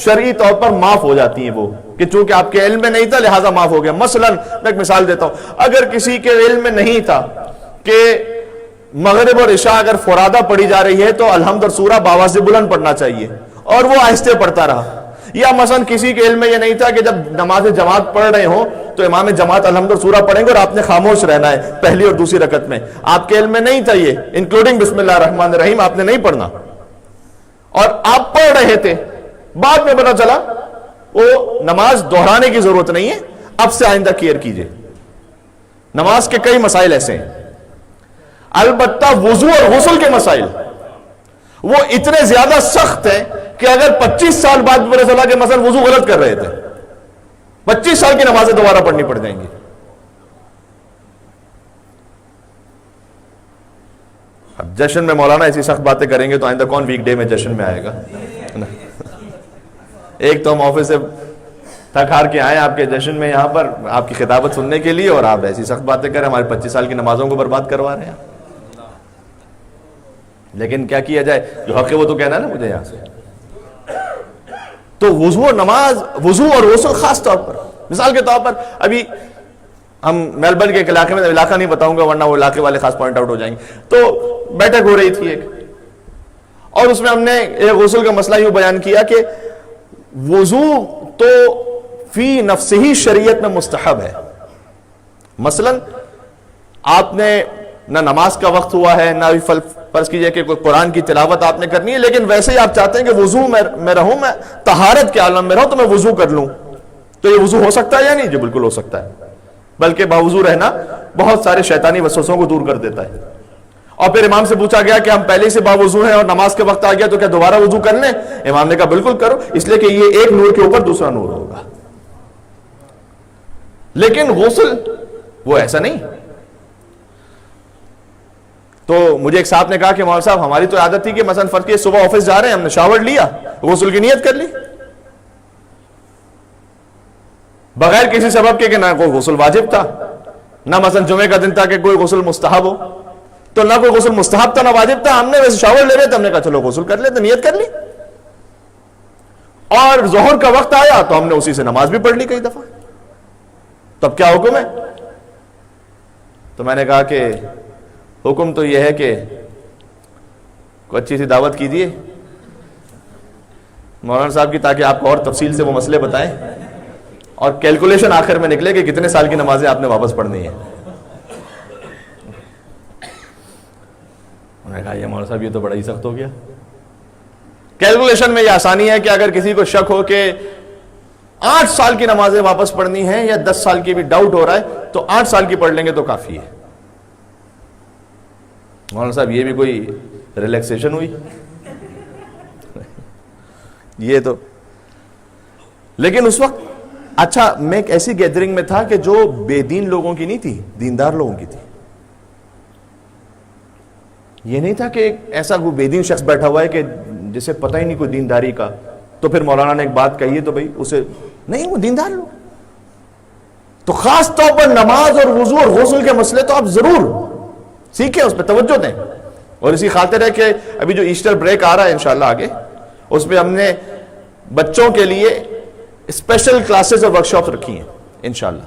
شرعی طور پر معاف ہو جاتی ہیں، وہ کہ چونکہ آپ کے علم میں نہیں تھا لہٰذا معاف ہو گیا. مثلا میں ایک مثال دیتا ہوں، اگر کسی کے علم میں نہیں تھا کہ مغرب اور عشاء اگر فرادہ پڑھی جا رہی ہے تو الحمد اور سورہ باواز بلند پڑھنا چاہیے اور وہ آہستہ پڑھتا رہا، یا مثلا کسی کے علم میں یہ نہیں تھا کہ جب نماز جماعت پڑھ رہے ہوں تو امام جماعت الحمد اور سورہ پڑھیں گے اور آپ نے خاموش رہنا ہے پہلی اور دوسری رکعت میں، آپ کے علم میں نہیں تھا یہ انکلوڈنگ بسم اللہ الرحمن الرحیم آپ نے نہیں پڑھنا، اور آپ پڑھ رہے تھے، بعد میں پتا چلا وہ نماز دہرانے کی ضرورت نہیں ہے، اب سے آئندہ کیئر کیجئے. نماز کے کئی مسائل ایسے ہیں. البتہ وضو اور غسل کے مسائل وہ اتنے زیادہ سخت ہیں کہ اگر 25 سال بعد پتہ چلا کہ مثلا وضو غلط کر رہے تھے، 25 سال کی نمازیں دوبارہ پڑھنی پڑ جائیں گی. اب جشن میں مولانا ایسی سخت باتیں کریں گے تو آئندہ کون ویک ڈے میں جشن میں آئے گا؟ ایک تو ہم آفس سے تھک ہار کے آئے آپ کے جشن میں یہاں پر آپ کی خطابت سننے کے لیے، اور آپ ایسی سخت باتیں کریں، ہمارے 25 سال کی نمازوں کو برباد کروا رہے ہیں. لیکن کیا کیا جائے، جو حق ہے وہ تو کہنا ہے نا مجھے یہاں سے. تو وضو اور نماز، وضو اور غسل خاص طور پر، مثال کے طور پر ابھی ہم میلبرن کے ایک علاقے میں، علاقہ نہیں بتاؤں گا ورنہ وہ علاقے والے خاص پوائنٹ آؤٹ ہو جائیں گے، تو بیٹھک ہو رہی تھی ایک، اور اس میں ہم نے ایک غسل کا مسئلہ یوں بیان کیا کہ وضو تو فی نفس ہی شریعت میں مستحب ہے. مثلا آپ نے نہ نماز کا وقت ہوا ہے، نہ فرض کیجئے کہ کوئی قرآن کی تلاوت آپ نے کرنی ہے، لیکن ویسے ہی آپ چاہتے ہیں کہ وضو میں رہوں، میں طہارت کے عالم میں رہوں تو میں وضو کر لوں، تو یہ وضو ہو سکتا ہے یا نہیں؟ جی بالکل ہو سکتا ہے، بلکہ باوضو رہنا بہت سارے شیطانی وسوسوں کو دور کر دیتا ہے. اور پھر امام سے پوچھا گیا کہ ہم پہلے سے باوضو ہیں اور نماز کے وقت آ گیا تو کیا دوبارہ وضو کر لیں؟ امام نے کہا بالکل کرو، اس لیے کہ یہ ایک نور کے اوپر دوسرا نور ہوگا. لیکن غسل وہ ایسا نہیں. تو مجھے ایک صاحب نے کہا کہ مولانا صاحب ہماری تو عادت تھی کہ مثلا فرض کیے صبح آفس جا رہے ہیں، ہم نے شاور لیا، غسل کی نیت کر لی بغیر کسی سبب کے، کہ نہ کوئی غسل واجب تھا، نہ مثلا جمعے کا دن تھا کہ کوئی غسل مستحب ہو، تو نہ کوئی غسل مستحب تھا نہ واجب تھا، ہم نے ویسے شاور لے رہے تھے، ہم نے کہا چلو غسل کر لیتے، نیت کر لی، اور ظہر کا وقت آیا تو ہم نے اسی سے نماز بھی پڑھ لی کئی دفعہ. تب کیا حکم ہے؟ تو میں نے کہا کہ حکم تو یہ ہے کہ کوئی اچھی سی دعوت کیجیے مولانا صاحب کی، تاکہ آپ کو اور تفصیل سے وہ مسئلے بتائیں اور کیلکولیشن آخر میں نکلے کہ کتنے سال کی نمازیں آپ نے واپس پڑھنی ہے. میں نے کہا یہ مولانا صاحب یہ تو بڑا ہی سخت ہو گیا. کیلکولیشن میں یہ آسانی ہے کہ اگر کسی کو شک ہو کہ 8 سال کی نمازیں واپس پڑھنی ہیں یا 10 سال کی بھی ڈاؤٹ ہو رہا ہے تو 8 سال کی پڑھ لیں گے تو کافی ہے. مولانا صاحب یہ بھی کوئی ریلیکسیشن ہوئی؟ یہ تو لیکن اس وقت اچھا میں ایک ایسی گیدرنگ میں تھا کہ جو بے دین لوگوں کی نہیں تھی، دیندار لوگوں کی تھی. یہ نہیں تھا کہ ایک ایسا کوئی بے دین شخص بیٹھا ہوا ہے کہ جسے پتہ ہی نہیں کوئی دینداری کا، تو پھر مولانا نے ایک بات کہی ہے تو بھائی اسے نہیں، وہ دیندار لوگ. تو خاص طور پر نماز اور وضو اور غسل کے مسئلے تو آپ ضرور سیکھیں، اس پہ توجہ دیں. اور اسی خاطر ہے کہ ابھی جو ایسٹر بریک آ رہا ہے انشاءاللہ آگے، اس میں ہم نے بچوں کے لیے اسپیشل کلاسز اور ورکشاپس رکھی ہیں انشاءاللہ.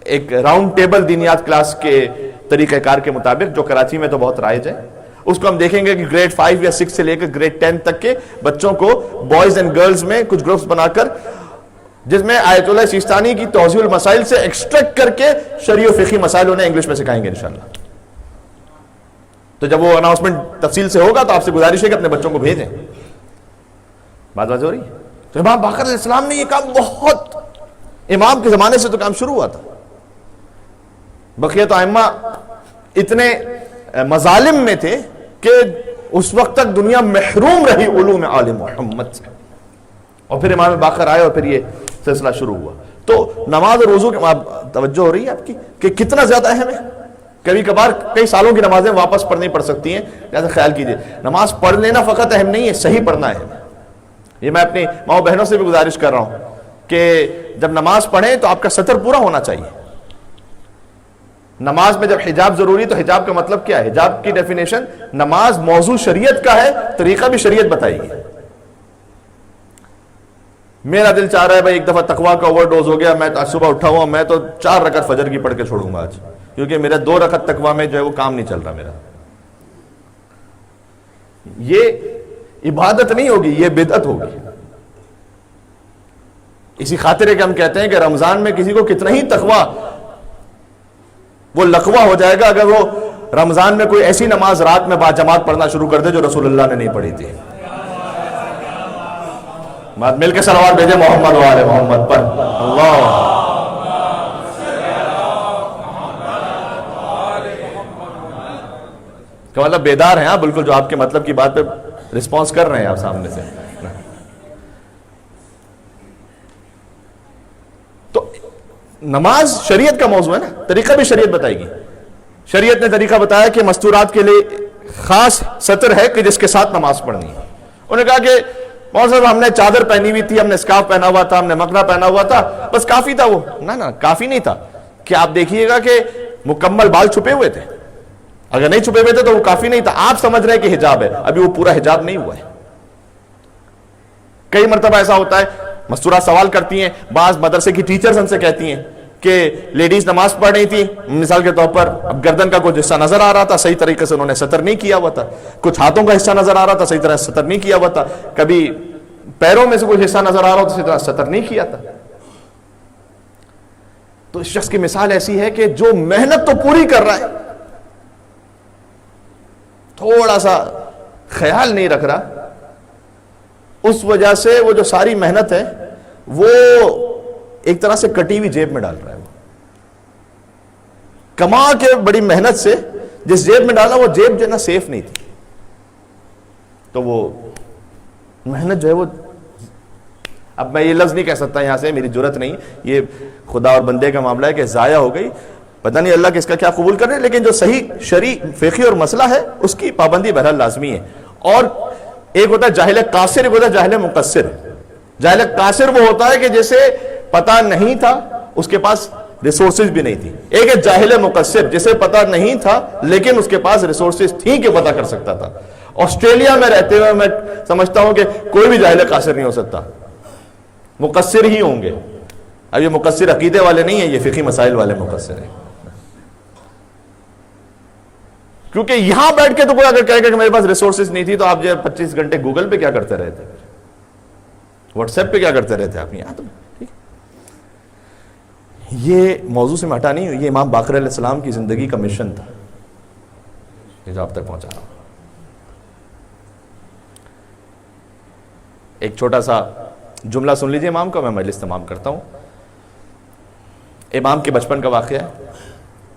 ایک راؤنڈ ٹیبل دینیات کلاس کے طریقہ کار کے مطابق جو کراچی میں تو بہت رائج ہے، اس کو ہم دیکھیں گے کہ گریڈ 5 یا 6 سے لے کر گریڈ 10 تک کے بچوں کو بوائز اینڈ گرلز میں کچھ گروپس بنا کر، جس میں آیت اللہ سیستانی کی توضیح المسائل سے ایکسٹریکٹ کر کے شرعی و فقہی مسائل انہیں انگلش میں سکھائیں گے انشاءاللہ. تو جب وہ اناؤنسمنٹ تفصیل سے ہوگا تو آپ سے گزارش ہے کہ اپنے بچوں کو بھیجیں. بات واضح ہو رہی ہے؟ تو امام باقر علیہ السلام نے یہ کام بہت، امام کے زمانے سے تو کام شروع ہوا تھا. بقیہ ائمہ اتنے مظالم میں تھے کہ اس وقت تک دنیا محروم رہی علوم آل محمد سے، اور پھر امام باقر آئے اور پھر یہ سلسلہ شروع ہوا. تو نماز اور وضو کے توجہ ہو رہی ہے آپ کی کہ کتنا زیادہ اہم ہے. کبھی کبھار کئی سالوں کی نمازیں واپس پڑھنی پڑ سکتی ہیں، لہذا خیال کیجئے نماز پڑھ لینا فقط اہم نہیں ہے، صحیح پڑھنا اہم ہے. یہ میں اپنی ماؤں بہنوں سے بھی گزارش کر رہا ہوں کہ جب نماز پڑھیں تو آپ کا سطر پورا ہونا چاہیے. نماز میں جب حجاب ضروری تو حجاب کا مطلب کیا ہے؟ حجاب کی ڈیفینیشن، نماز موضوع شریعت کا ہے، طریقہ بھی شریعت بتائے گی. میرا دل چاہ رہا ہے بھائی ایک دفعہ تقویٰ کا اوور ڈوز ہو گیا، میں صبح اٹھا ہوا میں تو 4 رکعت فجر کی پڑھ کے چھوڑوں گا آج، کیونکہ میرا 2 رکعت تقویٰ میں جو ہے وہ کام نہیں چل رہا میرا. یہ عبادت نہیں ہوگی، یہ بدعت ہوگی. اسی خاطر ہے کہ ہم کہتے ہیں کہ رمضان میں کسی کو کتنا ہی تقویٰ وہ لقوہ ہو جائے گا اگر وہ رمضان میں کوئی ایسی نماز رات میں باجماعت پڑھنا شروع کر دے جو رسول اللہ نے نہیں پڑھی تھی. بات مل کے صلوات بھیجے محمد و آل محمد پر. اللہ کا مطلب بیدار ہیں. ہاں بالکل، جو آپ کے مطلب کی بات پہ رسپانس کر رہے ہیں آپ سامنے سے. تو نماز شریعت کا موضوع ہے نا، طریقہ بھی شریعت بتائے گی. شریعت نے طریقہ بتایا کہ مستورات کے لیے خاص سطر ہے کہ جس کے ساتھ نماز پڑھنی ہے. انہوں نے کہا کہ مولانا صاحب ہم نے چادر پہنی ہوئی تھی، ہم نے اسکارف پہنا ہوا تھا، ہم نے مکنا پہنا ہوا تھا، بس کافی تھا وہ. نہ کافی نہیں تھا. کہ آپ دیکھیے گا کہ مکمل بال چھپے ہوئے تھے، اگر نہیں چھپے ہوئے تھے تو وہ کافی نہیں تھا. آپ سمجھ رہے ہیں کہ حجاب ہے، ابھی وہ پورا حجاب نہیں ہوا ہے. کئی مرتبہ ایسا ہوتا ہے مستورات سوال کرتی ہیں، بعض مدرسے کی ٹیچرز ہم سے کہتی ہیں کہ لیڈیز نماز پڑھ رہی تھی، مثال کے طور پر اب گردن کا کچھ حصہ نظر آ رہا تھا، صحیح طریقے سے انہوں نے سطر نہیں کیا ہوا تھا. کچھ ہاتھوں کا حصہ نظر آ رہا تھا، صحیح طرح سطر نہیں کیا ہوا تھا. کبھی پیروں میں سے کوئی حصہ نظر آ رہا ہو تو صحیح طرح سطر نہیں کیا تھا. تو اس شخص کی مثال ایسی ہے کہ جو محنت تو پوری کر رہا ہے، تھوڑا سا خیال نہیں رکھ رہا، اس وجہ سے وہ جو ساری محنت ہے وہ ایک طرح سے کٹی ہوئی جیب میں ڈال رہا ہے. کما کے بڑی محنت سے جس جیب میں ڈالا وہ جیب جو ہے نا سیف نہیں تھی، تو وہ محنت جو ہے وہ، اب میں یہ لفظ نہیں کہہ سکتا یہاں سے، میری جرت نہیں، یہ خدا اور بندے کا معاملہ ہے کہ ضائع ہو گئی، پتہ نہیں اللہ کس کا کیا قبول کر رہے. لیکن جو صحیح شرعی فقہی اور مسئلہ ہے اس کی پابندی بہرحال لازمی ہے. اور ایک ہوتا ہے جاہل قاصر، ایک ہوتا ہے جاہل مقصر. جاہل قاصر وہ ہوتا ہے کہ جسے پتہ نہیں تھا، اس کے پاس ریسورسز بھی نہیں تھی. ایک ہے جاہل مقصر جسے پتہ نہیں تھا لیکن اس کے پاس ریسورسز تھی کہ پتہ کر سکتا تھا. آسٹریلیا میں رہتے ہوئے میں سمجھتا ہوں کہ کوئی بھی جاہل قاصر نہیں ہو سکتا، مقصر ہی ہوں گے. اب یہ مقصر عقیدے والے نہیں ہیں، یہ فقہی مسائل والے مقصر ہیں. کیونکہ یہاں بیٹھ کے تو کوئی اگر کہے گا کہ میرے پاس ریسورسز نہیں تھی تو آپ جو 25 گھنٹے گوگل پہ کیا کرتے رہتے، واٹس ایپ پہ کیا کرتے رہتے آپ یہاں. تو ٹھیک، یہ موضوع سے میں ہٹا نہیں ہوں، یہ امام باقر علیہ السلام کی زندگی کا مشن تھا جو آپ تک پہنچا رہا ہوں. ایک چھوٹا سا جملہ سن لیجئے امام کا، میں مجلس تمام کرتا ہوں. امام کے بچپن کا واقعہ ہے.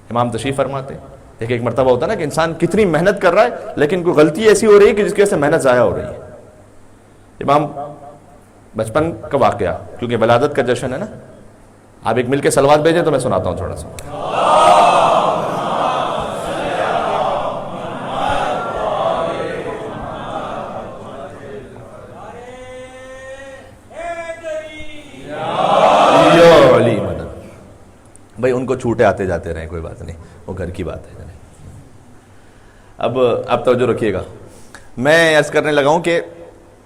امام تشریف فرماتے ہیں، ایک مرتبہ ہوتا ہے نا کہ انسان کتنی محنت کر رہا ہے لیکن کوئی غلطی ایسی ہو رہی ہے کہ جس کی وجہ سے محنت ضائع ہو رہی ہے. امام بچپن کا واقعہ، کیونکہ ولادت کا جشن ہے نا. آپ ایک مل کے صلوات بھیجیں تو میں سناتا ہوں تھوڑا سا. بھائی ان کو چھوٹے آتے جاتے رہیں، کوئی بات نہیں، وہ گھر کی بات ہے. اب توجہ رکھیے گا. میں عرض کرنے لگا ہوں کہ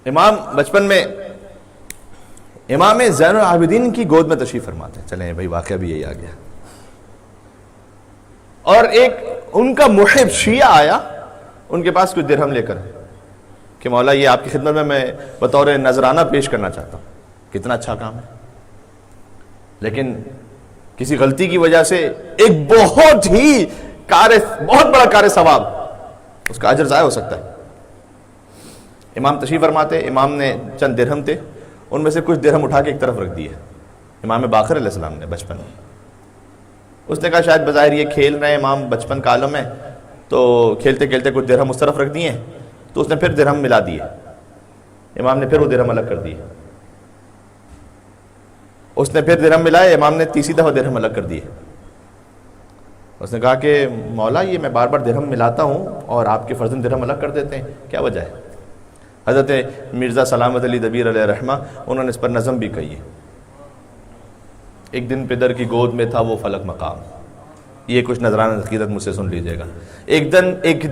امام بچپن میں امام زین العابدین کی گود میں تشریف فرماتے ہیں. چلیں بھائی واقعہ بھی یہی آ گیا. اور ایک ان کا محب شیعہ آیا ان کے پاس کچھ درہم لے کر کہ مولا یہ آپ کی خدمت میں بطور نذرانہ پیش کرنا چاہتا ہوں. کتنا اچھا کام ہے، لیکن کسی غلطی کی وجہ سے ایک بہت بڑا کار ثواب، اس کا اجر ضائع ہو سکتا ہے. امام تشریف فرماتے، امام نے چند درہم تھے، ان میں سے کچھ درہم اٹھا کے ایک طرف رکھ دیے. امام باقر علیہ السلام نے بچپن میں اس نے کہا شاید بظاہر یہ کھیل رہے ہیں، امام بچپن کا عالم ہے، تو کھیلتے کھیلتے کچھ درہم اس طرف رکھ دیے. تو اس نے پھر درہم ملا دیے. امام نے پھر وہ درہم الگ کر دیے. اس نے پھر درہم ملائے، امام نے تیسری دفعہ درہم الگ کر دیے. اس نے کہا کہ مولا یہ میں بار بار درہم ملاتا ہوں اور آپ کے فرزند درہم الگ کر دیتے ہیں، کیا وجہ ہے؟ حضرت مرزا سلامت علی دبیر علیہ رحمہ انہوں نے اس پر نظم بھی کہی ہے. ایک دن پدر کی گود میں تھا وہ فلک مقام. یہ کچھ نذرانہ عقیدت مجھ سے سن لیجئے گا. ایک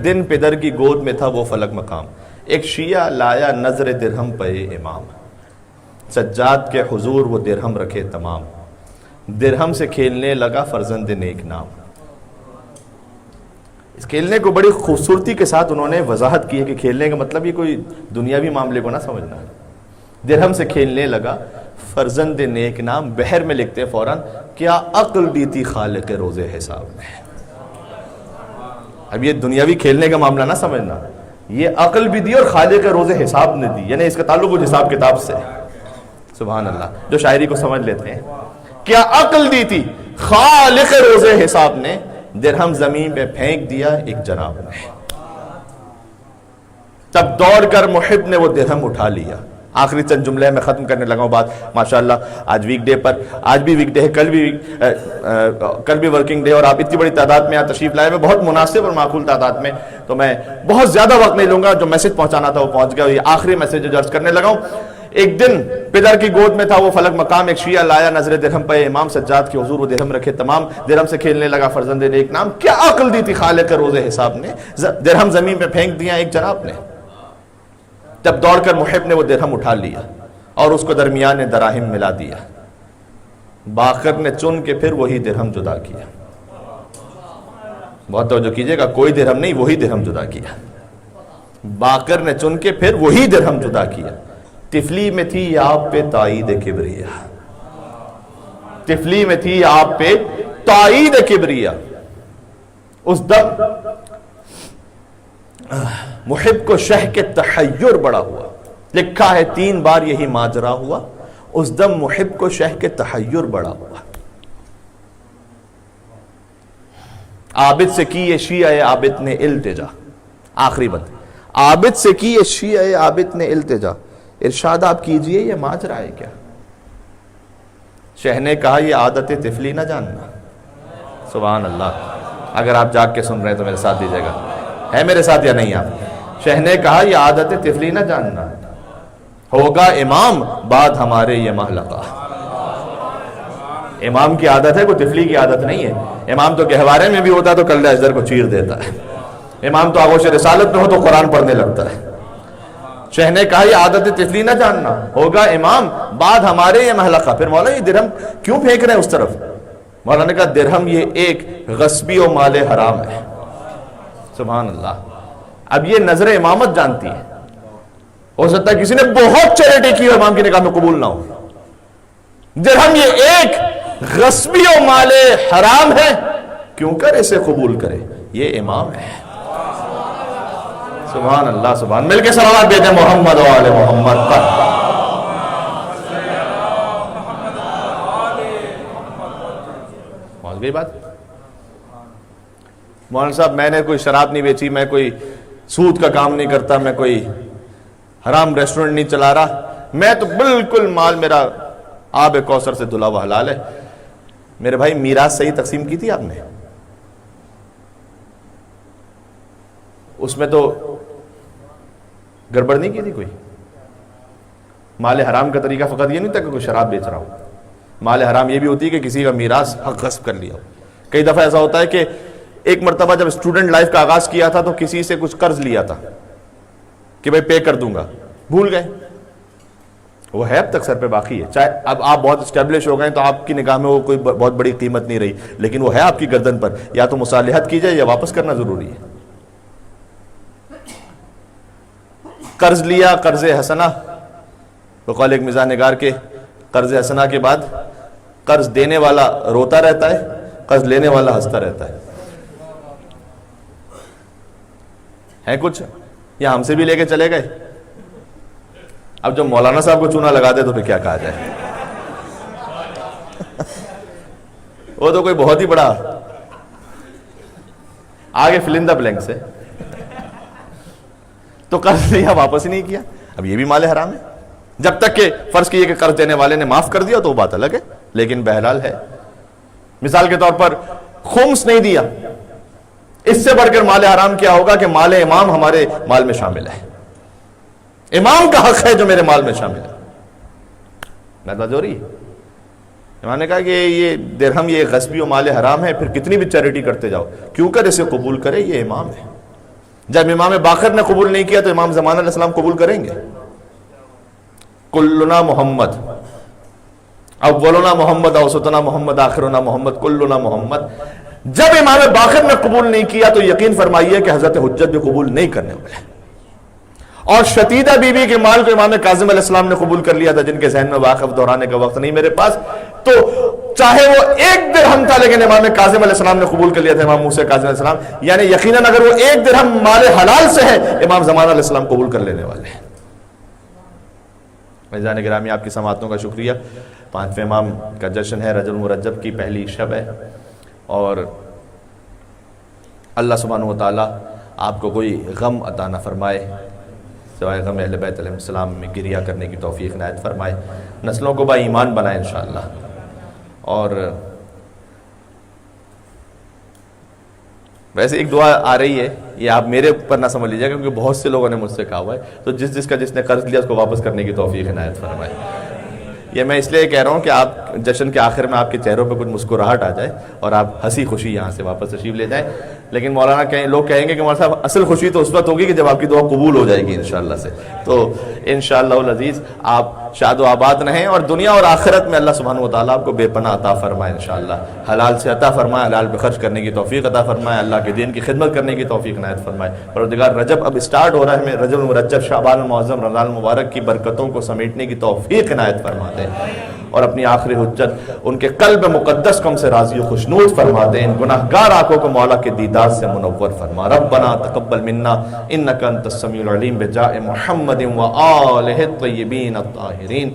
دن پدر کی گود میں تھا وہ فلک مقام، ایک شیعہ لایا نظر درہم پہ امام، سجاد کے حضور وہ درہم رکھے تمام، درہم سے کھیلنے لگا فرزند نیک نام. اس کھیلنے کو بڑی خوبصورتی کے ساتھ انہوں نے وضاحت کی ہے کہ کھیلنے کا مطلب یہ کوئی دنیاوی معاملے کو نہ سمجھنا ہے. درہم سے کھیلنے لگا فرزند نیک نام. بحر میں لکھتے ہیں فوراً، کیا عقل دی تھی خالق روز حساب نے. اب یہ دنیاوی کھیلنے کا معاملہ نہ سمجھنا، یہ عقل بھی دی اور خالق روز حساب نے دی، یعنی اس کا تعلق کچھ حساب کتاب سے. سبحان اللہ، جو شاعری کو سمجھ لیتے ہیں. کیا عقل دی تھی خالق روز حساب نے، درہم زمین پہ پھینک دیا ایک جناب نے. تب دوڑ کر محب نے وہ درہم اٹھا لیا. آخری چند جملے میں ختم کرنے لگا ہوں بات. ماشاءاللہ آج ویک ڈے پر، آج بھی ویک ڈے ہے، کل بھی ورکنگ ڈے، اور آپ اتنی بڑی تعداد میں یہاں تشریف لائے ہوئے، بہت مناسب اور معقول تعداد میں. تو میں بہت زیادہ وقت نہیں لوں گا، جو میسج پہنچانا تھا وہ پہنچ گیا. یہ آخری میسج جو عرض کرنے لگا ہوں. ایک دن پدر کی گود میں تھا وہ فلک مقام، ایک شیعہ لایا نظر درہم پہ امام، سجاد کے حضور وہ درہم رکھے تمام، درہم سے کھیلنے لگا فرزند نیک نام. کیا عقل دی تھی خالق روز حساب نے، درہم زمین پہ پھینک دیا ایک جناب نے. تب دوڑ کر محب نے وہ درہم اٹھا لیا اور اس کو درمیان دراہم ملا دیا. باقر نے چن کے پھر وہی درہم جدا کیا. بہت توجہ کیجئے گا، کوئی درہم نہیں، وہی درہم جدا کیا. باقر نے چن کے پھر وہی درہم جدا کیا. تفلی میں تھی آپ پہ تائید کبریا، تفلی میں تھی آپ پہ تائید کبریا. اس دم محب کو شہ کے تحیر بڑا ہوا. لکھا ہے 3 بار یہی ماجرا ہوا. اس دم محب کو شہ کے تحیر بڑا ہوا. عابد سے کی یہ شیعہ عابد نے التجا. آخری بات، عابد سے کی یہ شیعہ عابد نے التجا. ارشاد آپ کیجئے یہ ماجرا ہے کیا. شہ نے کہا یہ عادت طفلی نہ جاننا. سبحان اللہ. اگر آپ جاگ کے سن رہے ہیں تو میرے ساتھ دیجئے گا. ہے میرے ساتھ یا نہیں آپ؟ شہ نے کہا یہ عادت طفلی نہ جاننا، ہوگا امام بعد ہمارے یہ محلقہ. امام کی عادت ہے، کوئی طفلی کی عادت نہیں ہے. امام تو گہوارے میں بھی ہوتا تو کلہ اجدر کو چیر دیتا ہے. امام تو آغوش رسالت میں ہو تو قرآن پڑھنے لگتا ہے. شہ نے کہا یہ عادت طفلی نہ جاننا، ہوگا امام بعد ہمارے یہ محلقہ. پھر مولا یہ درہم کیوں پھینک رہے ہیں اس طرف؟ مولا نے کہا درہم یہ ایک غصبی و مال حرام ہے. سبحان اللہ. اب یہ نظر امامت جانتی ہے. ہو سکتا ہے کسی نے بہت چیریٹی کی ہو، امام کی نگاہ میں قبول نہ ہو. درہم یہ ایک غصبی و مال حرام ہے، کیوں کر اسے قبول کرے، یہ امام ہے. سبحان اللہ. سبحان. مل کے صلوات بھیجیں محمد و آل محمد پر. پہنچ گئی بات. مولانا صاحب میں نے کوئی شراب نہیں بیچی، میں کوئی سود کا کام نہیں کرتا، میں کوئی حرام ریسٹورنٹ نہیں چلا رہا، میں تو بالکل مال میرا آب کوثر سے دھلا ہوا حلال ہے. میرے بھائی میراث صحیح تقسیم کی تھی آپ نے؟ اس میں تو گڑبڑ نہیں کی تھی کوئی؟ مال حرام کا طریقہ فقط یہ نہیں تھا کہ کوئی شراب بیچ رہا ہو. مال حرام یہ بھی ہوتی ہے کہ کسی کا میراث حق غصب کر لیا ہو. کئی دفعہ ایسا ہوتا ہے کہ ایک مرتبہ جب اسٹوڈنٹ لائف کا آغاز کیا تھا تو کسی سے کچھ قرض لیا تھا کہ بھائی پے کر دوں گا، بھول گئے، وہ ہے اب تک سر پہ باقی ہے. چاہے اب آپ بہت اسٹیبلش ہو گئے تو آپ کی نگاہ میں وہ کوئی بہت بڑی قیمت نہیں رہی، لیکن وہ ہے آپ کی گردن پر. یا تو مصالحت کی جائے یا واپس کرنا ضروری ہے. قرض لیا، قرض حسنہ، تو قول ایک مزاح نگار کے قرض حسنہ کے بعد قرض دینے والا روتا رہتا ہے، قرض لینے والا ہنستا رہتا ہے کچھ یا ہم سے بھی لے کے چلے گئے. اب جب مولانا صاحب کو چونا لگا دے تو پھر کیا کہا جائے. وہ تو کوئی بہت ہی بڑا آگے فلندا بلینک سے. تو قرض لیا واپس ہی نہیں کیا. اب یہ بھی مال حرام ہے. جب تک کہ فرض کیے کہ قرض دینے والے نے معاف کر دیا تو وہ بات الگ ہے، لیکن بہرحال ہے. مثال کے طور پر خمس نہیں دیا، اس سے بڑھ کر مال حرام کیا ہوگا کہ مال امام ہمارے مال میں شامل ہے. امام کا حق ہے جو میرے مال میں شامل ہے. میں جو رہی امام نے کہا کہ یہ درہم یہ غصبی و مال حرام ہے، پھر کتنی بھی چیریٹی کرتے جاؤ، کیوں کر اسے قبول کرے، یہ امام ہے. جب امام باقر نے قبول نہیں کیا تو امام زمان علیہ السلام قبول کریں گے؟ کلنا محمد، اولنا محمد، اوسطنا محمد، آخرنا محمد، کلنا محمد. جب امام باقر نے قبول نہیں کیا تو یقین فرمائیے کہ حضرت حجت بھی قبول نہیں کرنے والے. اور شتیدہ بی بی کے مال کو امام کاظم علیہ السلام نے قبول کر لیا تھا، جن کے ذہن میں واقف دہرانے کا وقت نہیں میرے پاس. تو چاہے وہ ایک درہم تھا لیکن امام کاظم علیہ السلام نے قبول کر لیا تھا، امام موسیٰ کاظم علیہ السلام. یعنی یقیناً اگر وہ ایک درہم مال حلال سے ہے، امام زمان علیہ السلام قبول کر لینے والے ہیں. عزیزان گرامی، آپ کی سماعتوں کا شکریہ. 5ویں امام کا جشن ہے، رجب المرجب کی پہلی شب ہے، اور اللہ سبحانہ و تعالیٰ آپ کو کوئی غم عطا نہ فرمائے سوائے غم اہل بیت علیہ السلام میں گریہ کرنے کی توفیق عنایت فرمائے. نسلوں کو با ایمان بنائے انشاءاللہ. اور ویسے ایک دعا آ رہی ہے، یہ آپ میرے اوپر نہ سمجھ لیجیے کیونکہ بہت سے لوگوں نے مجھ سے کہا ہوا ہے، تو جس نے قرض لیا اس کو واپس کرنے کی توفیق عنایت فرمائے. یہ میں اس لیے کہہ رہا ہوں کہ آپ جشن کے آخر میں آپ کے چہروں پہ کچھ مسکراہٹ آ جائے اور آپ ہنسی خوشی یہاں سے واپس تشریف لے جائیں. لیکن مولانا لوگ کہیں گے کہ مولانا صاحب اصل خوشی تو اس وقت ہوگی کہ جب آپ کی دعا قبول ہو جائے گی انشاءاللہ سے. تو انشاءاللہ العزیز آپ شاد و آباد رہیں اور دنیا اور آخرت میں اللہ سبحانہ و تعالیٰ آپ کو بے پناہ عطا فرمائے انشاءاللہ. حلال سے عطا فرمائے، حلال پہ خرچ کرنے کی توفیق عطا فرمائے، اللہ کے دین کی خدمت کرنے کی توفیق عنایت فرمائے. پروردگار رجب اب اسٹارٹ ہو رہا ہے، رجب المرجب، شعبان المعظم، رمضان المبارک کی برکتوں کو سمیٹنے کی توفیق عنایت فرما دیں، اور اپنی آخری حجت ان کے قلب مقدس کو ہم سے راضی و خوشنود فرما دیں. ان گناہگار آنکھوں کو مولا کے دیدار سے منور فرما. ربنا تقبل منا انک انت السمیع العلیم بجاہ محمد و آلہ الطیبین الطاہرین.